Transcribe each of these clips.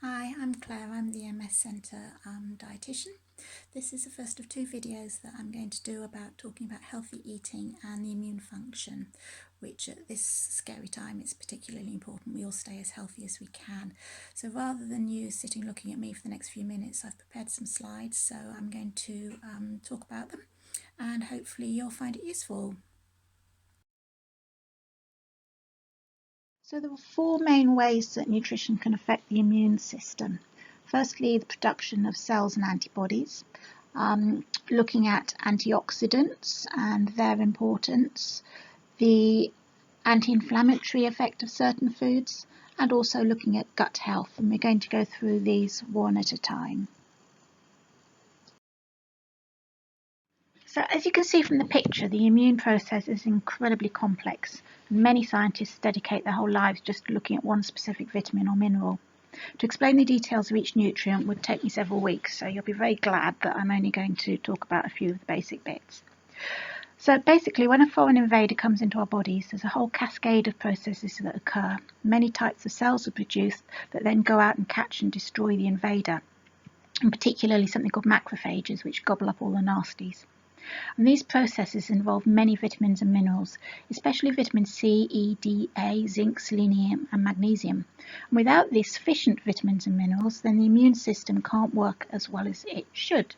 Hi, I'm Claire. I'm the MS Centre dietitian. This is the first of two videos that I'm going to do about talking about healthy eating and the immune function, which at this scary time is particularly important. We all stay as healthy as we can. So rather than you sitting looking at me for the next few minutes, I've prepared some slides, so I'm going to talk about them and hopefully you'll find it useful. So there are four main ways that nutrition can affect the immune system. Firstly, the production of cells and antibodies, looking at antioxidants and their importance, the anti-inflammatory effect of certain foods, and also looking at gut health. And we're going to go through these one at a time. So as you can see from the picture, the immune process is incredibly complex, and many scientists dedicate their whole lives just looking at one specific vitamin or mineral. To explain the details of each nutrient would take me several weeks, so you'll be very glad that I'm only going to talk about a few of the basic bits. So basically, when a foreign invader comes into our bodies, there's a whole cascade of processes that occur. Many types of cells are produced that then go out and catch and destroy the invader, and particularly something called macrophages, which gobble up all the nasties. And these processes involve many vitamins and minerals, especially vitamin C, E, D, A, zinc, selenium and magnesium. And without these sufficient vitamins and minerals, then the immune system can't work as well as it should.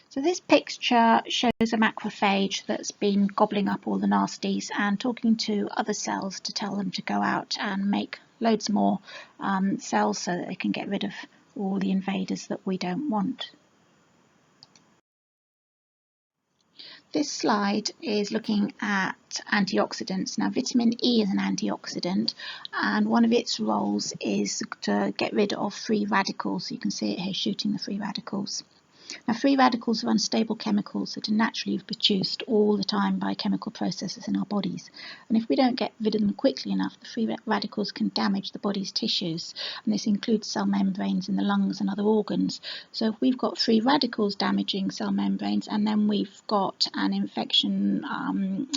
So this picture shows a macrophage that's been gobbling up all the nasties and talking to other cells to tell them to go out and make loads more cells so that they can get rid of all the invaders that we don't want. This slide is looking at antioxidants. Now, vitamin E is an antioxidant, and one of its roles is to get rid of free radicals. You can see it here shooting the free radicals. Now, free radicals are unstable chemicals that are naturally produced all the time by chemical processes in our bodies. And if we don't get rid of them quickly enough, the free radicals can damage the body's tissues. And this includes cell membranes in the lungs and other organs. So if we've got free radicals damaging cell membranes and then we've got an infection,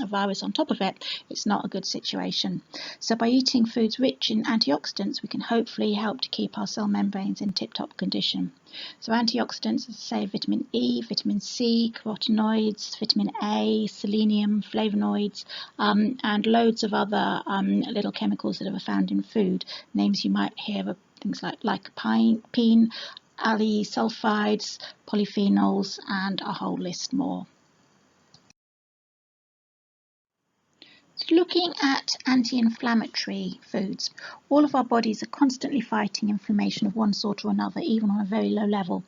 a virus on top of it, it's not a good situation. So by eating foods rich in antioxidants, we can hopefully help to keep our cell membranes in tip-top condition. So antioxidants, as I say, vitamin E, vitamin C, carotenoids, vitamin A, selenium, flavonoids, and loads of other little chemicals that are found in food. Names you might hear are things like lycopene, ali sulfides, polyphenols, and a whole list more. Looking at anti-inflammatory foods, all of our bodies are constantly fighting inflammation of one sort or another, even on a very low level.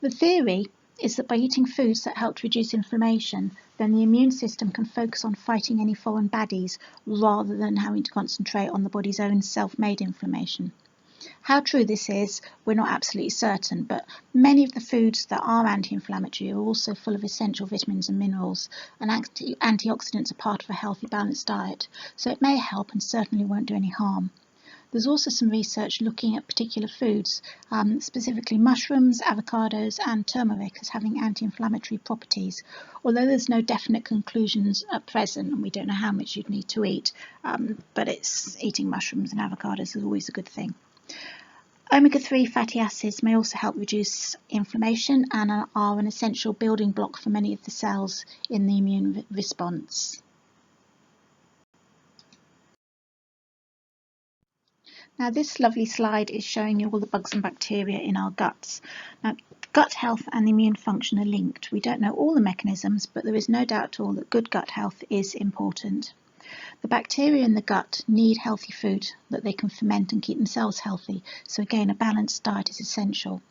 The theory is that by eating foods that help to reduce inflammation, then the immune system can focus on fighting any foreign baddies rather than having to concentrate on the body's own self-made inflammation. How true this is, we're not absolutely certain, but many of the foods that are anti-inflammatory are also full of essential vitamins and minerals, and antioxidants are part of a healthy, balanced diet, so it may help and certainly won't do any harm. There's also some research looking at particular foods, specifically mushrooms, avocados and turmeric as having anti-inflammatory properties, although there's no definite conclusions at present and we don't know how much you'd need to eat, but eating mushrooms and avocados is always a good thing. Omega-3 fatty acids may also help reduce inflammation and are an essential building block for many of the cells in the immune response. Now this lovely slide is showing you all the bugs and bacteria in our guts. Now gut health and immune function are linked. We don't know all the mechanisms, but there is no doubt at all that good gut health is important. The bacteria in the gut need healthy food that they can ferment and keep themselves healthy, so again a balanced diet is essential.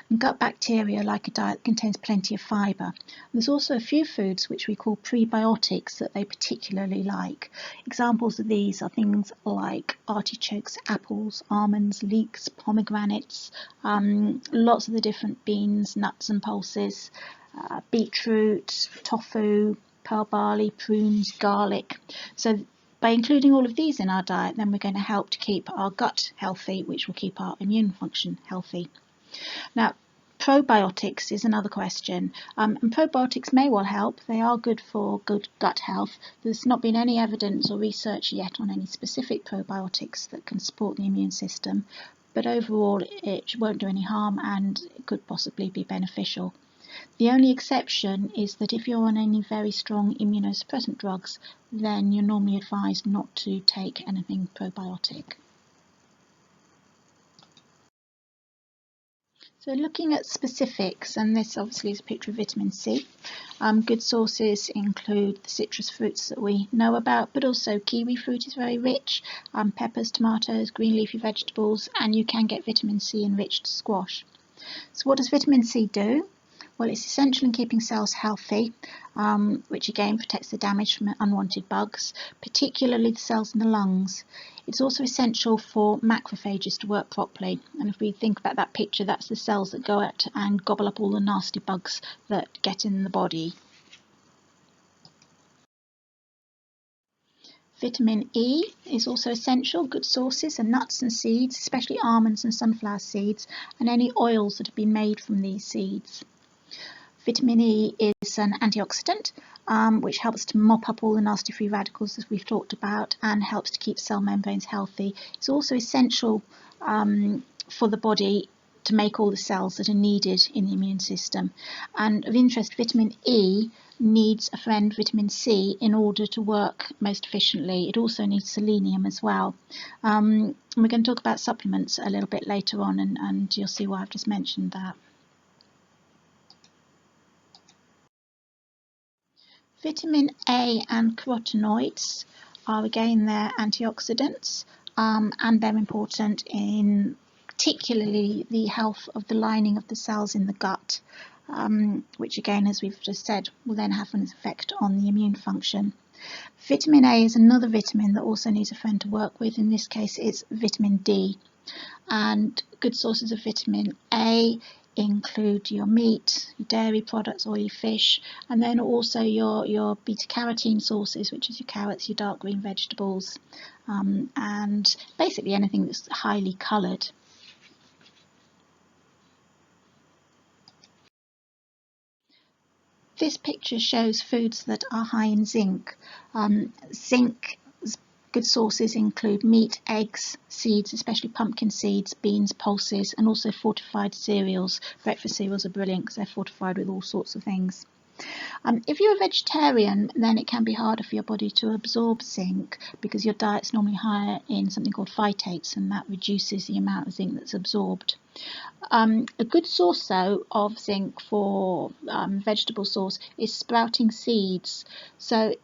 And gut bacteria like a diet that contains plenty of fibre. There's also a few foods which we call prebiotics that they particularly like. Examples of these are things like artichokes, apples, almonds, leeks, pomegranates, lots of the different beans, nuts and pulses, beetroot, tofu, pearl barley, prunes, garlic. So by including all of these in our diet, then we're going to help to keep our gut healthy, which will keep our immune function healthy. Now, Probiotics is another question, and probiotics may well help. They are good for good gut health. There's not been any evidence or research yet on any specific probiotics that can support the immune system, but overall it won't do any harm and it could possibly be beneficial. The only exception is that if you're on any very strong immunosuppressant drugs, then you're normally advised not to take anything probiotic. So looking at specifics, and this obviously is a picture of vitamin C. Good sources include the citrus fruits that we know about, but also kiwi fruit is very rich, peppers, tomatoes, green leafy vegetables, and you can get vitamin C enriched squash. So what does vitamin C do? Well, it's essential in keeping cells healthy, which again protects the damage from unwanted bugs, particularly the cells in the lungs. It's also essential for macrophages to work properly, and if we think about that picture, that's the cells that go out and gobble up all the nasty bugs that get in the body. Vitamin E is also essential. Good sources are nuts and seeds, especially almonds and sunflower seeds, and any oils that have been made from these seeds. Vitamin E is an antioxidant, which helps to mop up all the nasty free radicals as we've talked about and helps to keep cell membranes healthy. It's also essential for the body to make all the cells that are needed in the immune system. And of interest, vitamin E needs a friend vitamin C in order to work most efficiently. It also needs selenium as well. And we're going to talk about supplements a little bit later on, and you'll see why I've just mentioned that. Vitamin A and carotenoids are again they're antioxidants, and they're important in particularly the health of the lining of the cells in the gut, which again, as we've just said, will then have an effect on the immune function. Vitamin A is another vitamin that also needs a friend to work with. In this case, it's vitamin D. And good sources of vitamin A include your meat, your dairy products, oily fish, and then also your beta-carotene sources, which is your carrots, your dark green vegetables, and basically anything that's highly coloured. This picture shows foods that are high in zinc. Zinc good sources include meat, eggs, seeds, especially pumpkin seeds, beans, pulses, and also fortified cereals. Breakfast cereals are brilliant because they're fortified with all sorts of things. If you're a vegetarian, then it can be harder for your body to absorb zinc because your diet's normally higher in something called phytates, and that reduces the amount of zinc that's absorbed. A good source though of zinc for vegetable source is sprouting seeds. So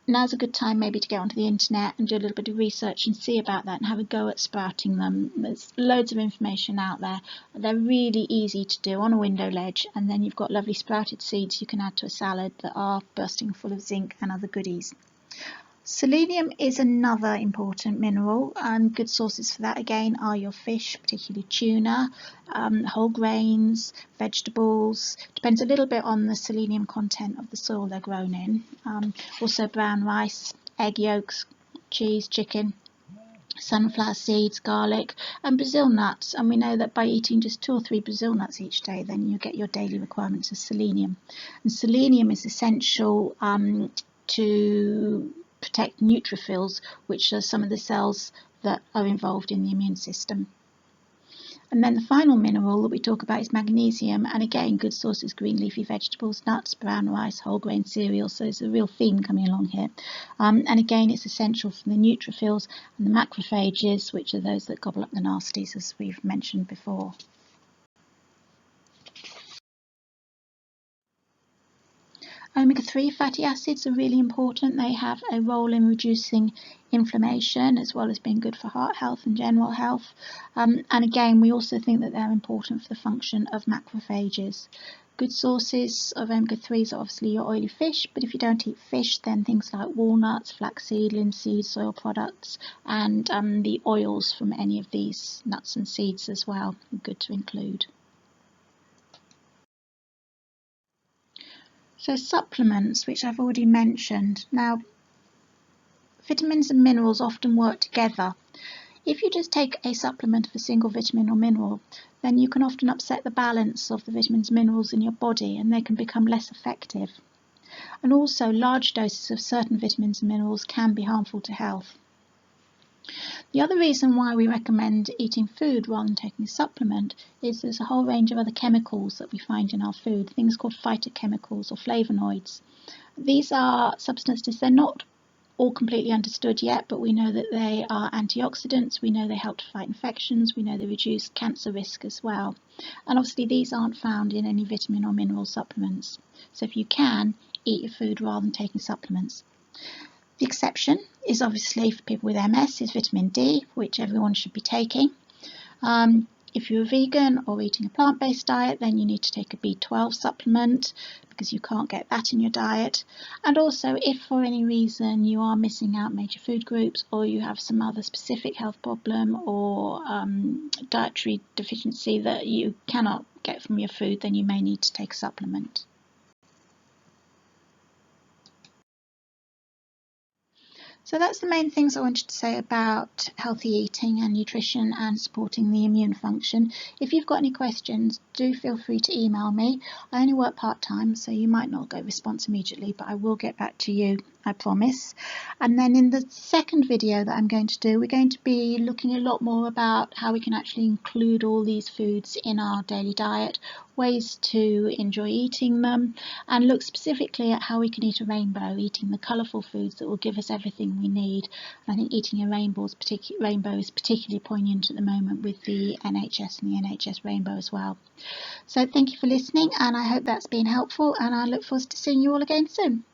now's a good time maybe to get onto the internet and do a little bit of research and see about that and have a go at sprouting them. There's loads of information out there. They're really easy to do on a window ledge, and then you've got lovely sprouted seeds you can add to a salad that are bursting full of zinc and other goodies. Selenium is another important mineral, and good sources for that again are your fish, particularly tuna, whole grains, vegetables. Depends a little bit on the selenium content of the soil they're grown in. Also brown rice, egg yolks, cheese, chicken, sunflower seeds, garlic, and Brazil nuts. And we know that by eating just 2 or 3 Brazil nuts each day, then you get your daily requirements of selenium. And selenium is essential to protect neutrophils, which are some of the cells that are involved in the immune system. And then the final mineral that we talk about is magnesium, and again good sources green leafy vegetables, nuts, brown rice, whole grain cereals. So there's a real theme coming along here, and again it's essential for the neutrophils and the macrophages, which are those that gobble up the nasties, as we've mentioned before. Omega-3 fatty acids are really important. They have a role in reducing inflammation as well as being good for heart health and general health. And again, we also think that they're important for the function of macrophages. Good sources of omega-3s are obviously your oily fish, but if you don't eat fish, then things like walnuts, flaxseed, linseed, soy products, and the oils from any of these nuts and seeds as well are good to include. So supplements, which I've already mentioned. Now, vitamins and minerals often work together. If you just take a supplement of a single vitamin or mineral, then you can often upset the balance of the vitamins and minerals in your body, and they can become less effective. And also, large doses of certain vitamins and minerals can be harmful to health. The other reason why we recommend eating food rather than taking a supplement is there's a whole range of other chemicals that we find in our food, things called phytochemicals or flavonoids. These are substances, they're not all completely understood yet, but we know that they are antioxidants, we know they help to fight infections, we know they reduce cancer risk as well. And obviously these aren't found in any vitamin or mineral supplements. So if you can, eat your food rather than taking supplements. The exception is obviously for people with MS is vitamin D, which everyone should be taking. If you're a vegan or eating a plant-based diet, then you need to take a B12 supplement because you can't get that in your diet. And also, if for any reason you are missing out major food groups or you have some other specific health problem or dietary deficiency that you cannot get from your food, then you may need to take a supplement. So that's the main things I wanted to say about healthy eating and nutrition and supporting the immune function. If you've got any questions, do feel free to email me. I only work part-time, so you might not get a response immediately, but I will get back to you, I promise. And then in the second video that I'm going to do, we're going to be looking a lot more about how we can actually include all these foods in our daily diet, ways to enjoy eating them, and look specifically at how we can eat a rainbow, eating the colourful foods that will give us everything we need. And I think eating a rainbow is particularly poignant at the moment with the NHS and the NHS rainbow as well. So thank you for listening, and I hope that's been helpful, and I look forward to seeing you all again soon.